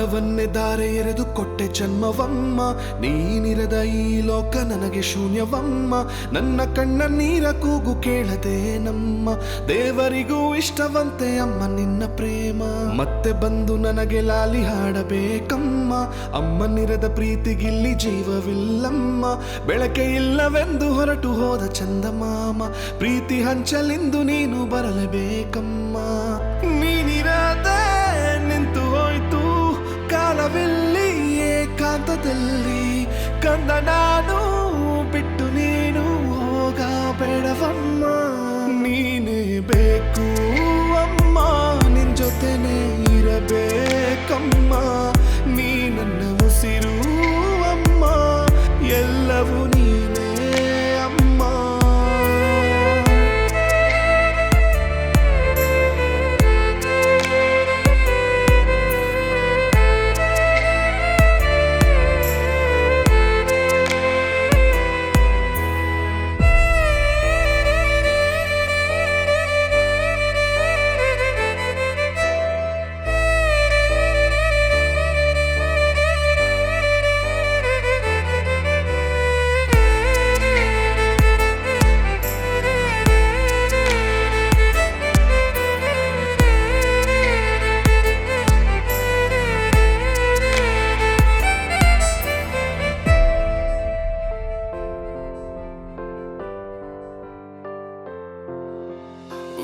ಪ್ರಾಣವನ್ನೇ ಧಾರೆ ಎರೆದು ಕೊಟ್ಟೆ ಜನ್ಮವಮ್ಮ, ನೀನಿರದ ಈ ಲೋಕ ನನಗೆ ಶೂನ್ಯವಮ್ಮ. ನನ್ನ ಕಣ್ಣ ನೀರ ಕೂಗು ಕೇಳದೆ ನಮ್ಮ ದೇವರಿಗೂ ಇಷ್ಟವಂತೆ ಅಮ್ಮ ನಿನ್ನ ಪ್ರೇಮ. ಮತ್ತೆ ಬಂದು ನನಗೆ ಲಾಲಿ ಹಾಡಬೇಕಮ್ಮ, ಅಮ್ಮನಿರದ ಪ್ರೀತಿಗಿಲ್ಲಿ ಜೀವವಿಲ್ಲಮ್ಮ. ಬೆಳಕೆ ಇಲ್ಲವೆಂದು ಹೊರಟು ಹೋದ ಚಂದಮಾಮ, ಪ್ರೀತಿ ಹಂಚಲೆಂದು ನೀನು ಬರಲೇಬೇಕಮ್ಮ. ನೀನಿರದೆ ನಿಂತು ಹೋಯ್ತು ಕಾಲವಿಲ್ಲಿ ಏಕಾಂತದಲ್ಲಿ, ಕಂದ ನಾನು ಬಿಟ್ಟು ನೀನು ಹೋಗಬೇಡವಮ್ಮ. ನೀನೇ ಬೇಕು ಅಮ್ಮ, ನಿನ್ ಜೊತೆನೇ ಇರಬೇಕಮ್ಮ. ನೀ ನನ್ನ ಉಸಿರು ಅಮ್ಮ, ಎಲ್ಲವೂ ನೀನೇ ಅಮ್ಮ.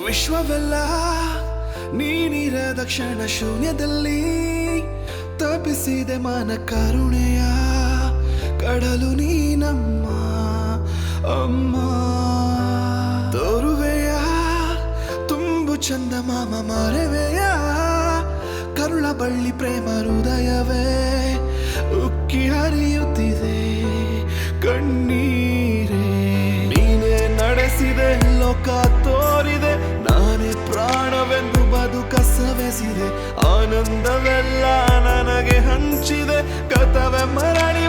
ವಿಶ್ವವೆಲ್ಲ ನೀನಿರದ ಕ್ಷಣ ಶೂನ್ಯದಲ್ಲಿ, ತಪ್ಪಿಸಿದೆ ಮನ ಕರುಣೆಯ ಕಡಲು ನೀನಮ್ಮ ಅಮ್ಮ. ತೋರುವೆಯ ತುಂಬು ಚಂದ ಮಾಮ ಮಾರವೆಯ, ಕರುಳ ಬಳ್ಳಿ ಪ್ರೇಮ ಹೃದಯವೇ ಉಕ್ಕಿ ಹರಿಯುತ್ತಿದೆ ಕಣ್ಣೀರೇ. ನೀನೇ ನಡೆಸಿದೆ ಲೋಕ ತೋರಿದೆ, ನಾನೇ ಪ್ರಾಣವೆಂದು ಬದುಕ ಸವೆಸಿದೆ. ಆನಂದವೆಲ್ಲ ನನಗೆ ಹಂಚಿದೆ, ಕಥವೆ ಮರಳಿ